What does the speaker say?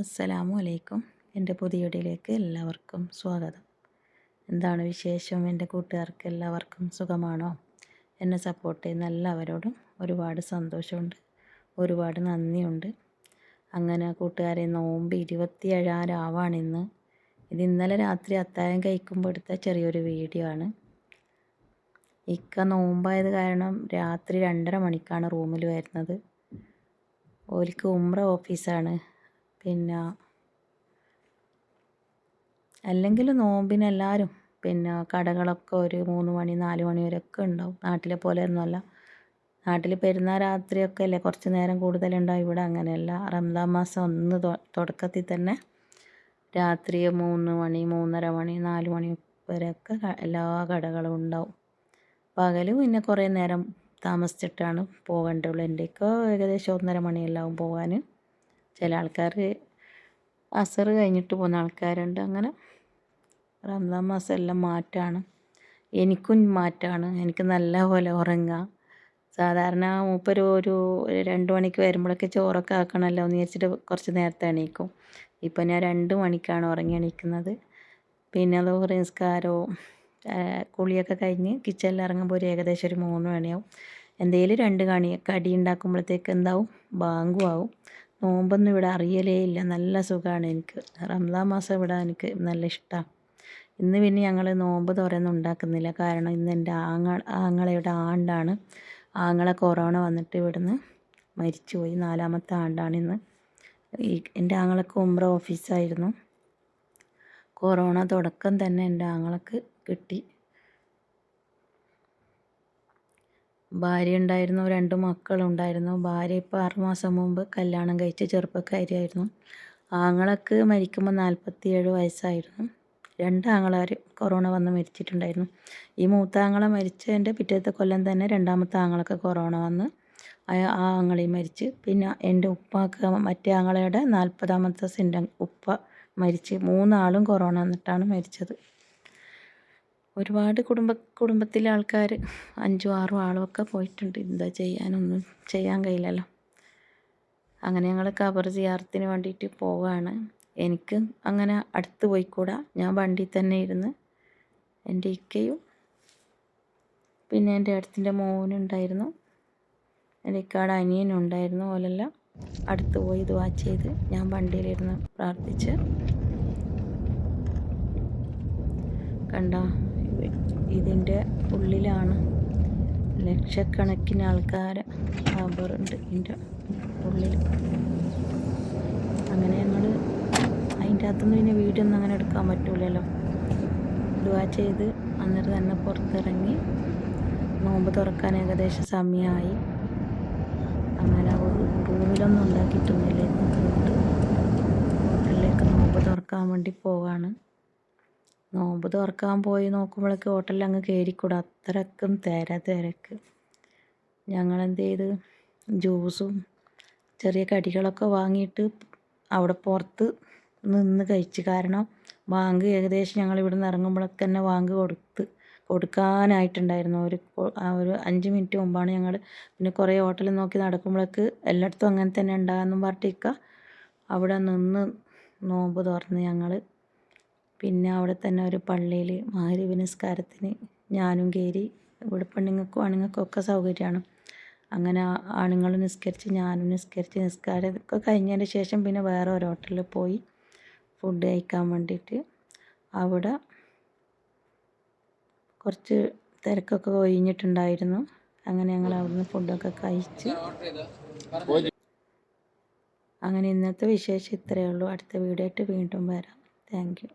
അസ്സലാമു അലൈക്കും. എൻ്റെ പുതിയ വീഡിയോയിലേക്ക് എല്ലാവർക്കും സ്വാഗതം. എന്താണ് വിശേഷം? എൻ്റെ കൂട്ടുകാർക്ക് എല്ലാവർക്കും സുഖമാണോ? എന്നെ സപ്പോർട്ട് ചെയ്യുന്ന എല്ലാവരോടും ഒരുപാട് സന്തോഷമുണ്ട്, ഒരുപാട് നന്ദിയുണ്ട്. അങ്ങനെ കൂട്ടുകാരെ, നോമ്പ് 27 രാവാണിന്ന്. ഇത് ഇന്നലെ രാത്രി അത്താഴം കഴിക്കുമ്പോൾ എടുത്ത ചെറിയൊരു വീഡിയോ ആണ്. ഇക്ക നോമ്പായത് കാരണം രാത്രി 2:30 മണിക്കാണ് റൂമിൽ വരുന്നത്. ഓലിക്ക് ഉംറ ഓഫീസാണ്. പിന്നെ അല്ലെങ്കിൽ നോമ്പിനെല്ലാവരും കടകളൊക്കെ ഒരു 3 മണി 4 മണി വരെയൊക്കെ ഉണ്ടാവും. നാട്ടിലെ പോലെ ഒന്നുമല്ല. നാട്ടിൽ പെരുന്നാൾ രാത്രിയൊക്കെ അല്ലേ കുറച്ച് നേരം കൂടുതലുണ്ടാവും. ഇവിടെ അങ്ങനെയല്ല. റംസാൻ മാസം ഒന്ന് തുടക്കത്തിൽ തന്നെ രാത്രി 3 മണി 3:30 മണി 4 മണി വരെയൊക്കെ എല്ലാ കടകളും ഉണ്ടാവും. പകൽ പിന്നെ കുറേ നേരം താമസിച്ചിട്ടാണ് പോകേണ്ടതുള്ളൂ. എൻ്റെയൊക്കെ ഏകദേശം 1:30 മണിയെല്ലാം പോകാൻ. ചില ആൾക്കാർ അസർ കഴിഞ്ഞിട്ട് പോകുന്ന ആൾക്കാരുണ്ട്. അങ്ങനെ റംസാൻ മാസം എല്ലാം മാറ്റമാണ്. എനിക്കും മാറ്റമാണ്. എനിക്ക് നല്ല പോലെ ഉറങ്ങാം. സാധാരണ മൂപ്പര് ഒരു 2 മണിക്ക് വരുമ്പോഴൊക്കെ ചോറൊക്കെ ആക്കണമല്ലോ എന്ന് വിചാരിച്ചിട്ട് കുറച്ച് നേരത്തെ എണീക്കും. ഇപ്പം ഞാൻ 2 മണിക്കാണ് ഉറങ്ങി എണീക്കുന്നത്. പിന്നെ ലോഹർ നിസ്കാരവും കുളിയൊക്കെ കഴിഞ്ഞ് കിച്ചണിൽ ഇറങ്ങുമ്പോൾ ഒരു ഏകദേശം ഒരു 3 മണിയാവും. എന്തെങ്കിലും 2 കടി ഉണ്ടാക്കുമ്പോഴത്തേക്ക് എന്താവും, ബാങ്കും ആവും. നോമ്പൊന്നും ഇവിടെ അറിയലേ ഇല്ല. നല്ല സുഖമാണ് എനിക്ക്. റംസാൻ മാസം ഇവിടെ എനിക്ക് നല്ല ഇഷ്ടമാണ്. ഇന്ന് പിന്നെ ഞങ്ങൾ നോമ്പ് തുറയൊന്നും ഉണ്ടാക്കുന്നില്ല. കാരണം ഇന്ന് എൻ്റെ ആങ്ങളയുടെ ആണ്ടാണ്. ആങ്ങളെ കൊറോണ വന്നിട്ട് ഇവിടുന്ന് മരിച്ചുപോയി. 4ാമത്തെ ആണ്ടാണിന്ന്. എൻ്റെ ആങ്ങളക്ക് ഉംറ ഓഫീസായിരുന്നു. കൊറോണ തുടക്കം തന്നെ എൻ്റെ ആങ്ങളക്ക് കിട്ടി. ഭാര്യ ഉണ്ടായിരുന്നു, 2 മക്കളുണ്ടായിരുന്നു. ഭാര്യ ഇപ്പോൾ 6 മാസം മുമ്പ് കല്യാണം കഴിച്ച് ചെറുപ്പക്കാരിയായിരുന്നു. ആങ്ങളക്ക് മരിക്കുമ്പോൾ 47 വയസ്സായിരുന്നു. 2 ആങ്ങളമാർ കൊറോണ വന്ന് മരിച്ചിട്ടുണ്ടായിരുന്നു. ഈ മൂത്ത ആങ്ങള മരിച്ചതിൻ്റെ പിറ്റേത്തെ കൊല്ലം തന്നെ 2ാമത്തെ ആങ്ങളക്ക് കൊറോണ വന്ന് ആ ആങ്ങളയും മരിച്ച്. പിന്നെ എൻ്റെ ഉപ്പാക്ക് മറ്റേ ആങ്ങളയുടെ 40ാമത്തെ ഉപ്പ മരിച്ച്. 3 ആളും കൊറോണ വന്നിട്ടാണ് മരിച്ചത്. ഒരുപാട് കുടുംബത്തിലെ ആൾക്കാർ 5ഉം 6ഉം ആളുമൊക്കെ പോയിട്ടുണ്ട്. എന്താ ചെയ്യാനൊന്നും ചെയ്യാൻ കഴിയില്ലല്ലോ. അങ്ങനെ ഞങ്ങൾ ഖബർ സിയാറത്തിന് വേണ്ടിയിട്ട് പോവുകയാണ്. എനിക്ക് അങ്ങനെ അടുത്ത് പോയിക്കൂടാ. ഞാൻ വണ്ടിയിൽ തന്നെ ഇരുന്ന് എൻ്റെ ഇക്കയും പിന്നെ എൻ്റെ അടുത്തിൻ്റെ മോനുണ്ടായിരുന്നു, എൻ്റെ ഇക്കയുടെ അനിയനുണ്ടായിരുന്നു. ഓലെല്ലാം അടുത്ത് പോയി ദുആ ചെയ്ത് ഞാൻ വണ്ടിയിലിരുന്ന് പ്രാർത്ഥിച്ച്. കണ്ട, ഇതിൻ്റെ ഉള്ളിലാണ് ലക്ഷക്കണക്കിന് ആൾക്കാർ ഖബറുണ്ട് ഇതിൻ്റെ ഉള്ളിൽ. അങ്ങനെ ഞങ്ങൾ അതിൻ്റെ അകത്തുനിന്ന് പിന്നെ വീഡിയോ ഒന്നും അങ്ങനെ എടുക്കാൻ പറ്റൂലല്ലോ. ദുആ ചെയ്ത് അന്നേരം തന്നെ പുറത്തിറങ്ങി. നോമ്പ് തുറക്കാൻ ഏകദേശം സമയമായി. അങ്ങനെ റൂമിലൊന്നും ഉണ്ടാക്കിയിട്ടൊന്നുമില്ല. ഹോട്ടലിലേക്ക് നോമ്പ് തുറക്കാൻ വേണ്ടി പോവാണ്. നോമ്പ് തുറക്കാൻ പോയി നോക്കുമ്പോഴേക്ക് ഹോട്ടലിൽ അങ്ങ് കയറിക്കൂടാ. അത്രക്കും തിരക്ക്. ഞങ്ങളെന്ത് ചെയ്ത് ജ്യൂസും ചെറിയ കടികളൊക്കെ വാങ്ങിയിട്ട് അവിടെ പുറത്ത് നിന്ന് കഴിച്ച്. കാരണം ബാങ്ക് ഏകദേശം ഞങ്ങൾ ഇവിടെ നിന്ന് ഇറങ്ങുമ്പോഴൊക്കെ തന്നെ ബാങ്ക് കൊടുക്കാനായിട്ടുണ്ടായിരുന്നു. ഒരു 5 മിനിറ്റ് മുമ്പാണ് ഞങ്ങൾ. പിന്നെ കുറേ ഹോട്ടലിൽ നോക്കി നടക്കുമ്പോഴേക്ക് എല്ലായിടത്തും അങ്ങനെ തന്നെ ഉണ്ടാകാമെന്നും പറഞ്ഞിട്ട് അവിടെ നിന്ന് നോമ്പ് തുറന്ന് ഞങ്ങൾ. പിന്നെ അവിടെ തന്നെ ഒരു പള്ളിയിൽ മഗ്‌രിബ് നിസ്കാരത്തിന് ഞാനും കയറി. ഇവിടെ പെണ്ണുങ്ങൾക്കും ആണുങ്ങൾക്കും ഒക്കെ സൗകര്യമാണ്. അങ്ങനെ ആണുങ്ങൾ നിസ്കരിച്ച് ഞാനും നിസ്കരിച്ച്. നിസ്കാരമൊക്കെ കഴിഞ്ഞതിന് ശേഷം പിന്നെ വേറെ ഒരു ഹോട്ടലിൽ പോയി ഫുഡ് കഴിക്കാൻ വേണ്ടിയിട്ട്. അവിടെ കുറച്ച് തിരക്കൊക്കെ ഒഴിഞ്ഞിട്ടുണ്ടായിരുന്നു. അങ്ങനെ ഞങ്ങൾ അവിടുന്ന് ഫുഡൊക്കെ കഴിച്ച്. അങ്ങനെ ഇന്നത്തെ വിശേഷം ഇത്രയേ ഉള്ളൂ. അടുത്ത വീഡിയോ ആയിട്ട് വീണ്ടും വരാം. Thank you.